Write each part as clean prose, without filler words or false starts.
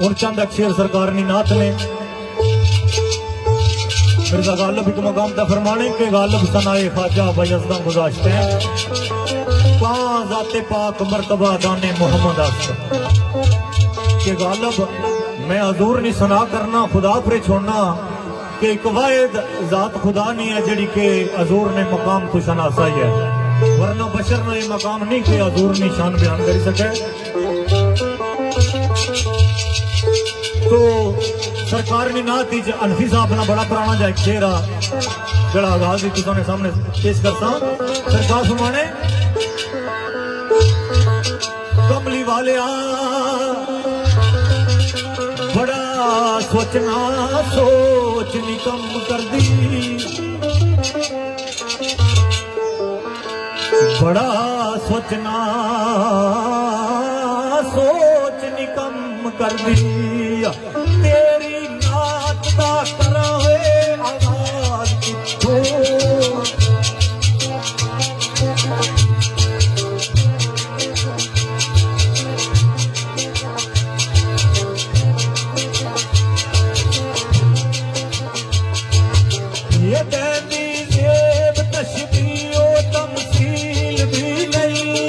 उन चंद अक्षर सरकार नी नात ने मिर्जा गालिब एक मकाम दा फरमाने के गालिब सनाए ख्वाजा बयज़दा गुज़ाश्ते पां ज़ाते पाक मर्तबा दाने मोहम्मद के गालिब मैं हजूर नहीं सुना करना खुदा पर छोड़ना कि एक वाहिद ज़ात खुदा नहीं है जड़ी के हजूर ने मकाम को शनासा ही है वरना बशर ने ये मकाम नहीं कि हजूर ने शान बयान कर सके। तो सरकार ने नात अनफी साहब ना बड़ा पुराना जा एक शेर आ जड़ा आगाज तुसाने सामने पेश करता सरकार सुमाने कमली वाले आ बड़ा सोचना सोच निकम कर दी बड़ा सोचना सोच निकम कर दी तेरी नात दा करावे आवाज किथों ये दैनी जेब तशबीहो तमसील भी नहीं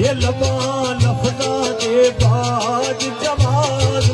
ये लबा लफजा दे बाज जमाज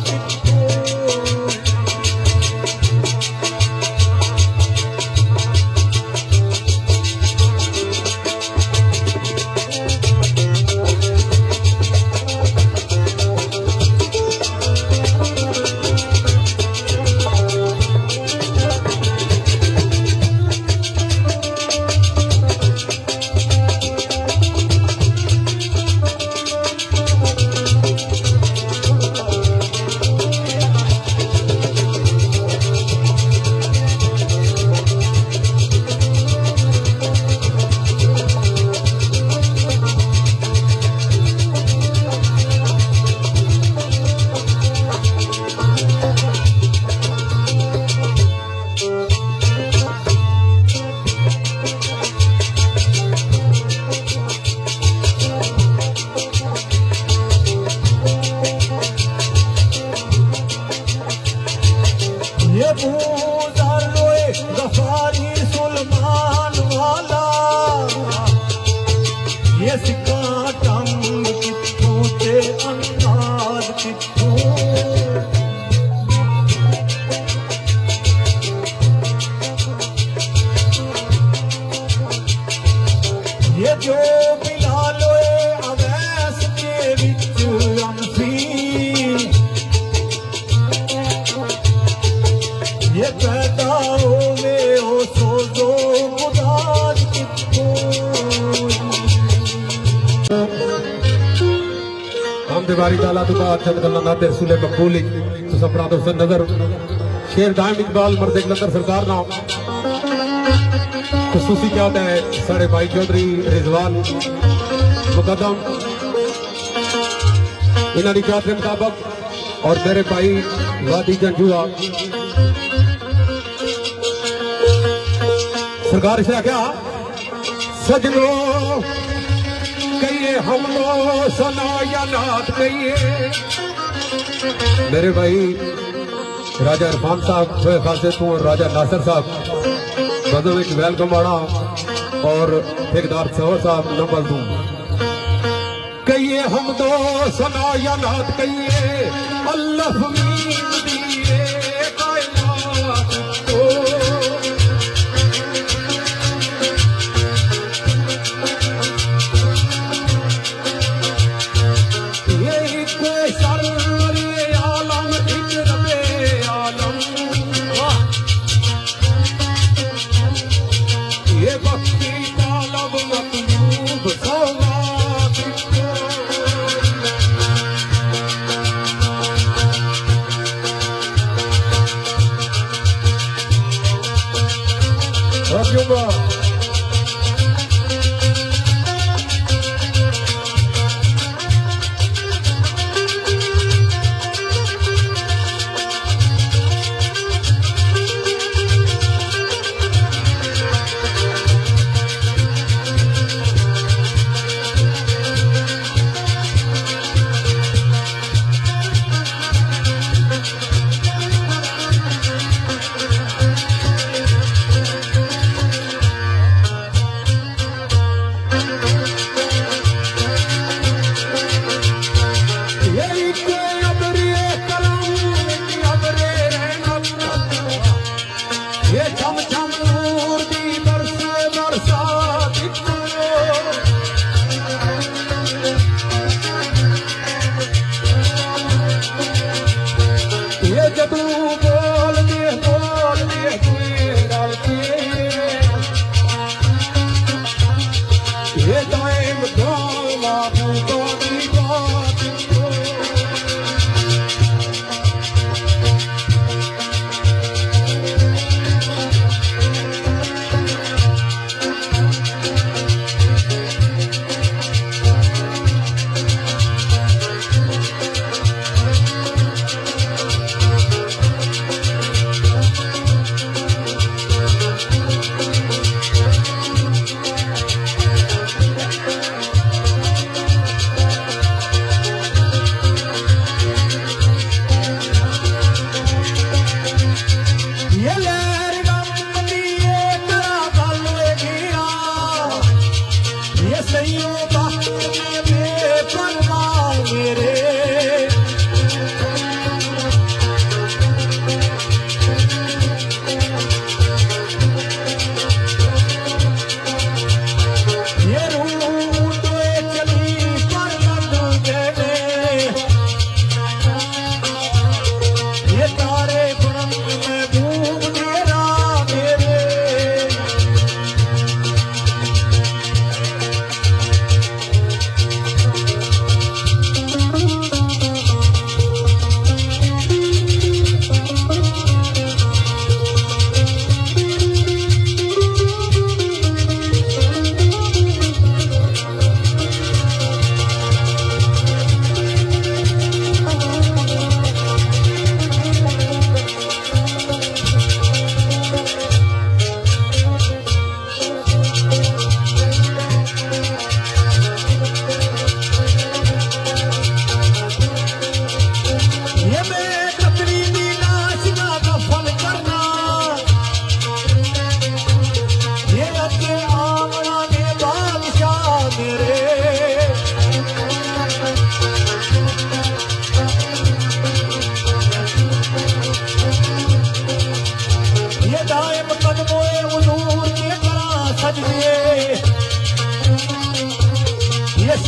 ये सिक्का टंग किथों ते अंदाज किथों ये जो बिलालोए अवैस के विच अनफी ये पैदा होवे ओ सोजो मुदाज किथों हम दीवारी डाला तो बात चंद गल्ला नाते रसूले मकबूली तो सपना दोस्तन नजर शेर दाइम इकबाल मर्द लंदर सरकार ना खसूसी क्या होता है साढ़े भाई चौधरी रिजवान मुकदम इन्होंने क्या के मुताबिक और मेरे भाई वादी जंजुआ सरकार से क्या सजनो कहिए हम सना या नात कहिए मेरे भाई राजा इरफान साहब सोए खासे तू और राजा नासिर साहब बदो में वेलकम आना और ठेकेदार सवर साहब नंबर दूं कहिए हम दो सना या नात कहिए अल्लाह दिए कायनात को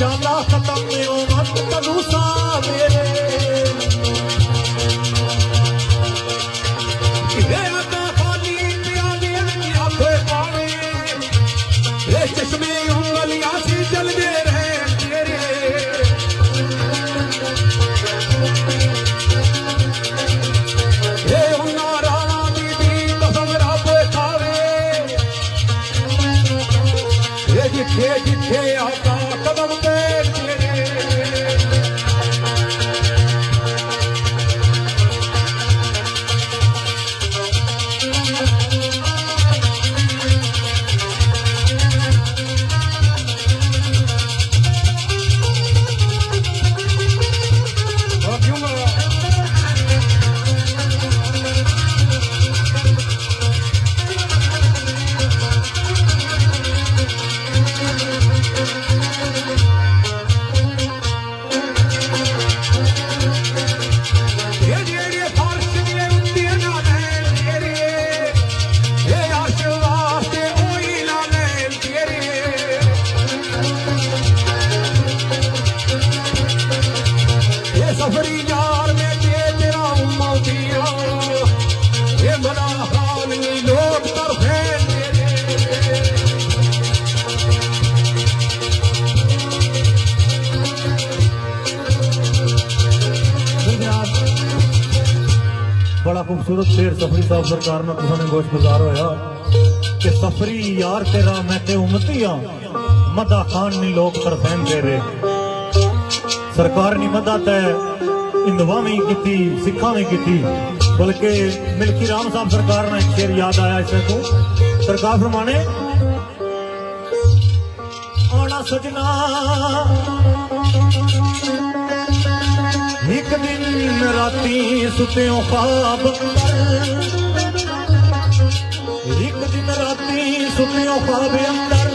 शाला खत्म मेरो मत तलूसा मेरे देवता खाली प्याले आंखें पावे ये चश्मे उंगलियां से जलते रहे तेरे ये उन्नारा दीदी कसम रब खावे ये जिथे जिथे आता कदम पे सफरी यार में तेरा मोतिया ये बड़ा हाल लोग तरफे बड़ा खूबसूरत शेर सफरी साहब सरकार ने तुमने गोश गुजार होया कि सफरी यार तेरा मैं ते उम्मतियां मदा खान नी लोग तरफेन तेरे सरकार ने मदद इंदवा में की सिखा में की बल्कि मिल्की राम साहब सरकार ने एक शेर याद आया इसमें को सरकार फरमाने आना सजना एक दिन राती सुत्यों ख्वाब एक दिन राती सुत्यों ख्वाब अंदर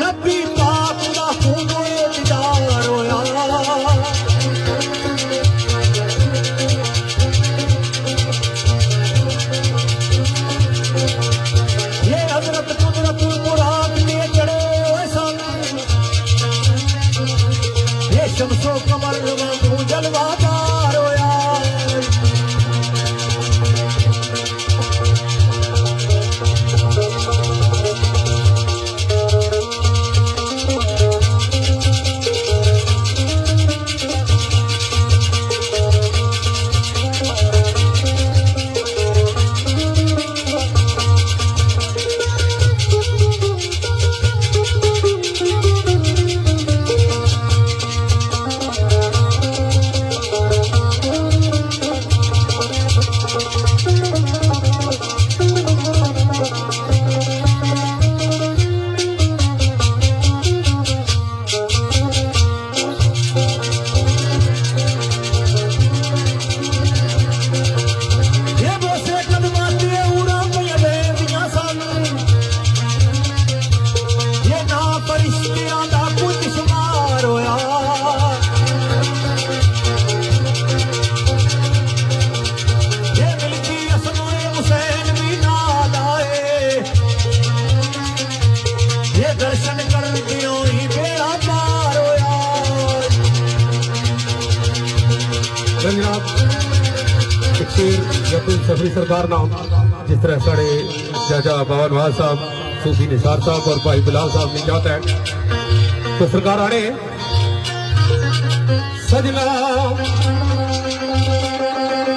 नबी पाक दा खून दीदार होया ये हजरत कुदरत मुराद ने चढ़े हुए सन ये शमसो कमर वांगू जलवादार होया कपिल सफरी सरकार नाम, जिस तरह साढ़े चाचा बाबा नवाज साहब, सूफी निसार साहब और भाई बिलाल साहब ने जाता है। तो सरकार आने सजना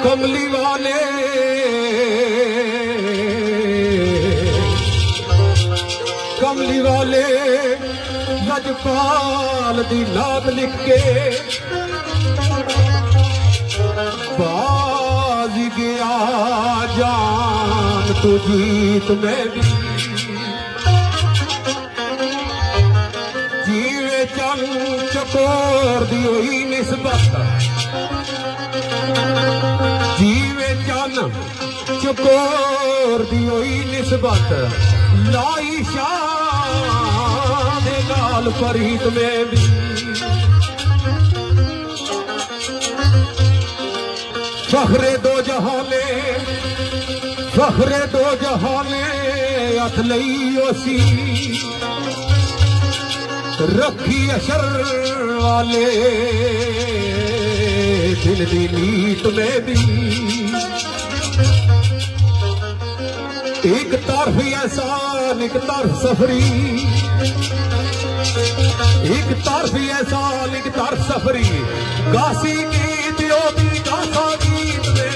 कमली वाले कमली वाले लजपाल दी नात लिख के बाज गया जान तू जीत में भी जीवे चल चकोर दी हुई निस्बत जीवे चल चकोर दी हुई निस्बत लाई शान गाल फरीद में भी फखरे दो जहाने हथ लई ओसी रखी अशर वाले दिल दी नीत में भी एक तरफ एहसान एक तरफ सफरी एक तरफ एहसान एक तरफ सफरी गासी गीत योगी गासा गीत में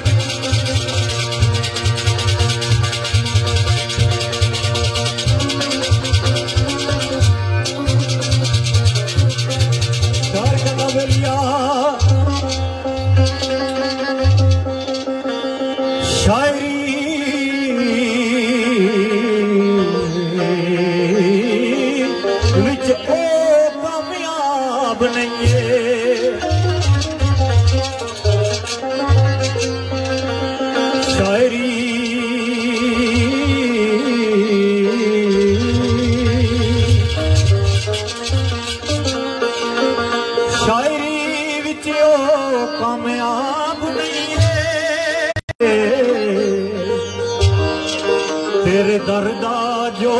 तेरे दर्दा जो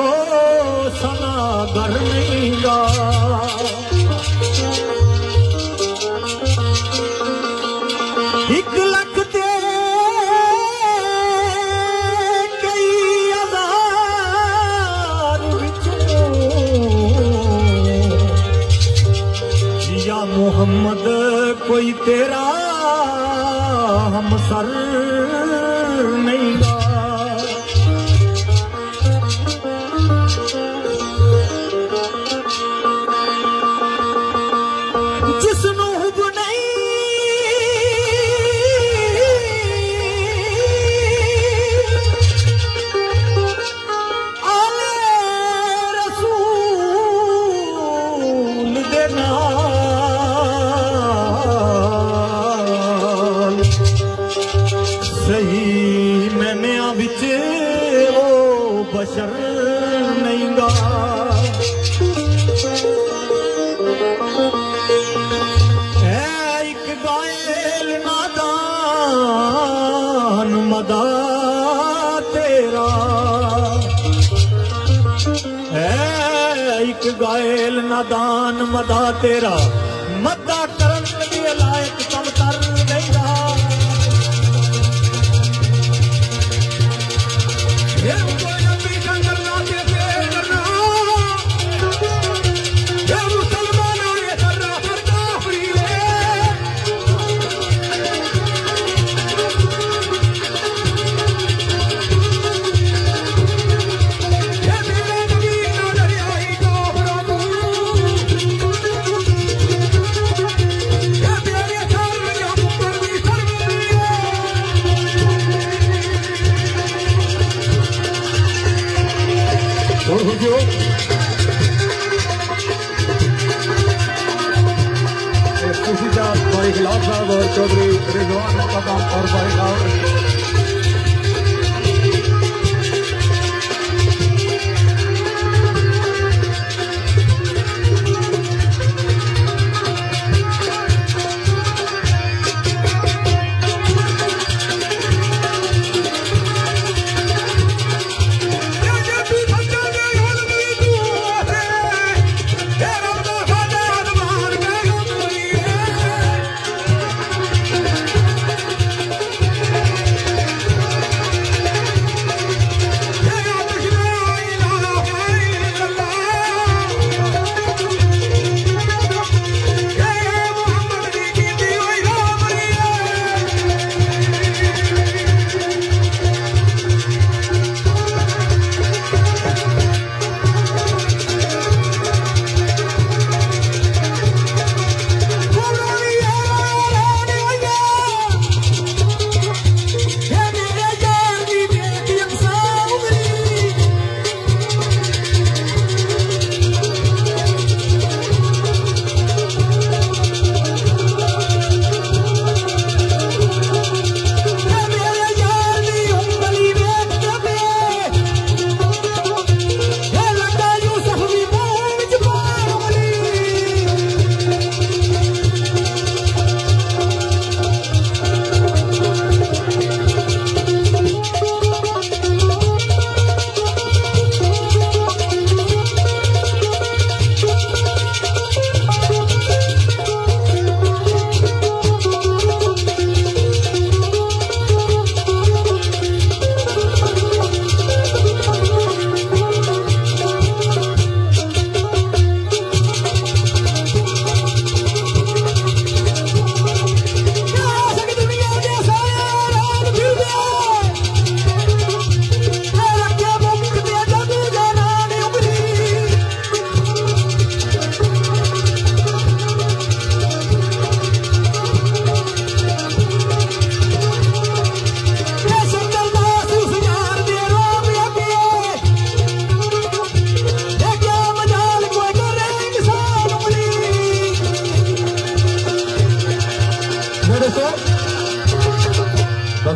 सनागर नहीं गा एक लख दे कई हजार या मोहम्मद कोई तेरा हमसर नहीं गा सही मैंने बिच वो बशर नहीं गा एक गायल नादान मदा तेरा एक गायल नादान मदा तेरा मदा करन के लायक कम कर नहीं रहा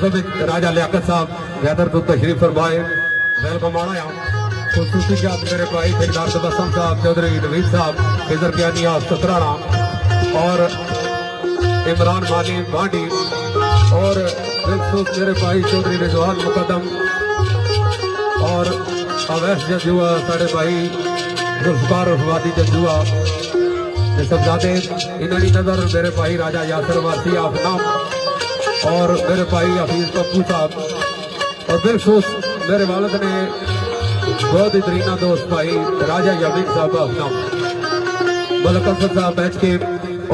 बदल में राजा लियाकत साहब गैदर तो तशरीफ फरमाए वेलकम आना खुसूसी जात मेरे भाई ठेकेदार तबस्सुम साहब चौधरी नवीद साहब खिजर कियानिया सतराना और इमरान मानी भांडी और मेरे भाई चौधरी रिजवान मुकदम और अवैस जजुआ साढ़े भाई जुल्फकार रफवादी जजुआ सब जाते इन्होंने नजर मेरे भाई राजा यासर वासी आफनाम और मेरे भाई हफीज पप्पू साहब और बिलखुश मेरे वालिद ने बहुत ही दरीना दोस्त भाई राजा यामीन साहब आफनाम मलक असद साहब बैठ के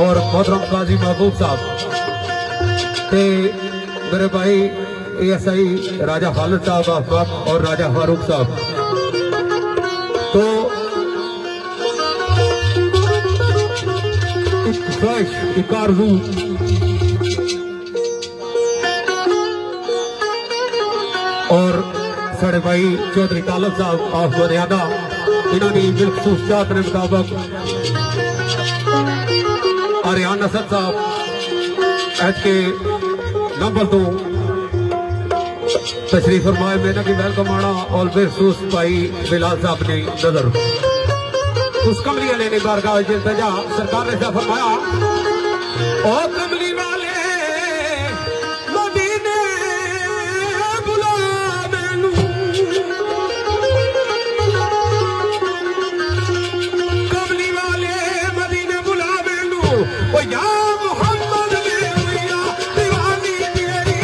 और मोहतरम काजी महबूब साहब ते मेरे भाई ASI राजा खालिद साहब आफनाम और राजा फारूक साहब। तो एक आरज़ू और साढ़े भाई चौधरी तालब साहब ऑफ मर्यादा इन्होंने बिलखसूस चाहत के मुताबिक आर्यान असद साहब एच के नंबर 2 तशरीफ फरमाए मैंने की वेलकम आना और बिलखसूस भाई बिलाल साहब ने नजर उस कमली लेने बारगाह इल्तिजा सरकार ने फरमाया ओ कमली वाले मदीने बुला मैनू कमली वाले मदीने बुला मैनू ओ या मोहम्मद मेरिया दीवानी तेरी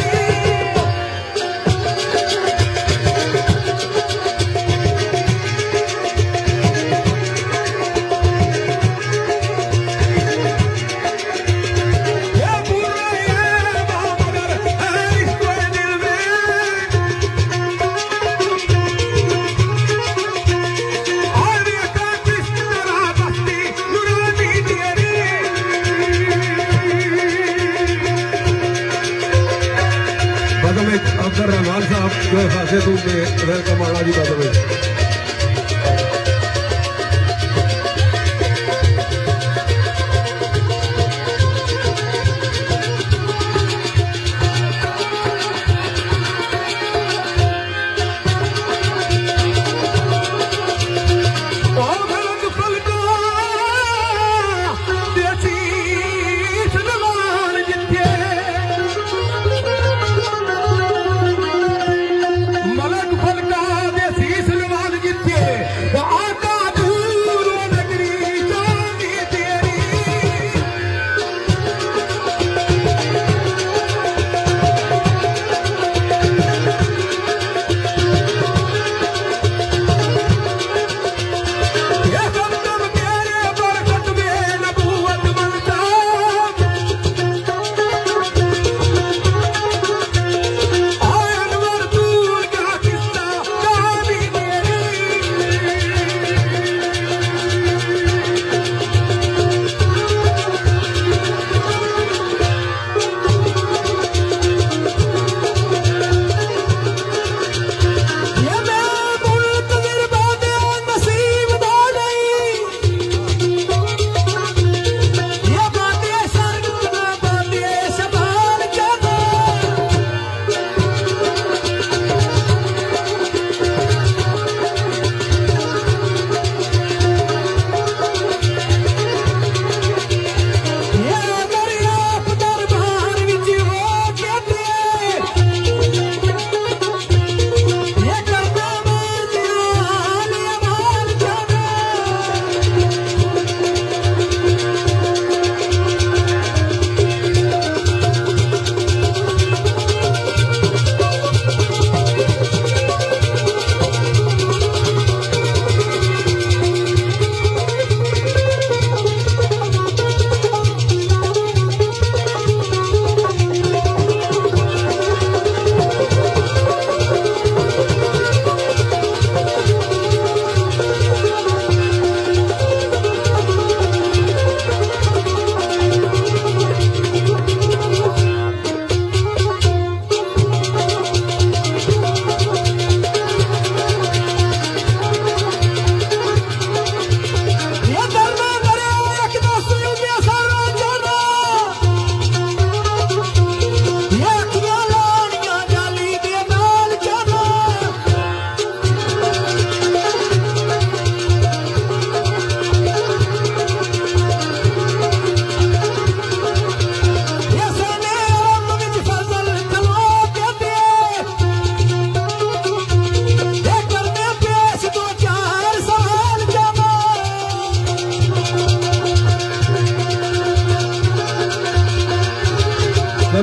अब्दुल रहमान साहब जो खासे दूर में वेलकम आना जी बात मलक फलका दे शीश लवा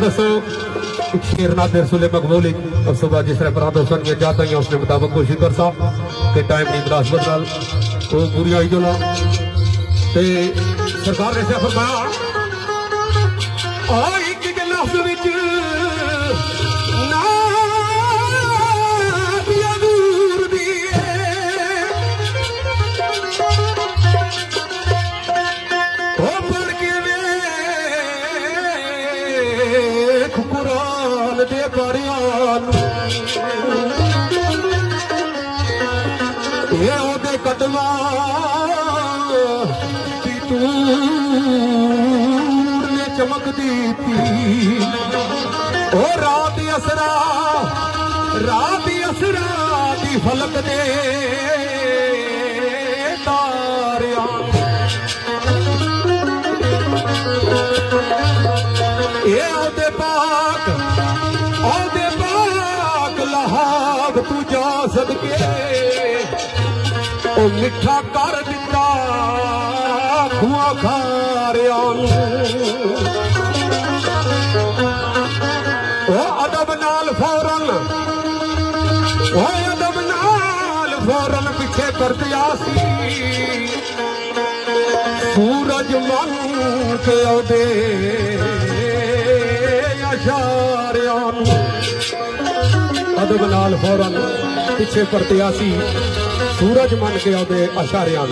दसो एक शेर नादिर सुले मकबूली और सुबह जिस तरह परा दोस्तों ने जाता ही उसने मुताबिक कोशिश कर सा कि टाइम नहीं बरास बदल वो पूरी आई जो ना ते सरकार ने ऐसा फरमाया आई कि लफ्ज विच ना दिया दूर दी ओ पढ़ के वे कुरान दे पारियां ये ओदे कदमां दी तूर ने चमक दी थी ओ रात असरा दी फलक दे तारियां ये ओदे पाक लहाग तू जा सदके ओ मिठा कर दिता खुआ खारियां ओ अदब नाल फौरन पिछे कर दिया सी सूरज मन के औदे अशारियां अदब नाल फौरन पिछे कर दिया सी सूरज मन के औदे अशारियां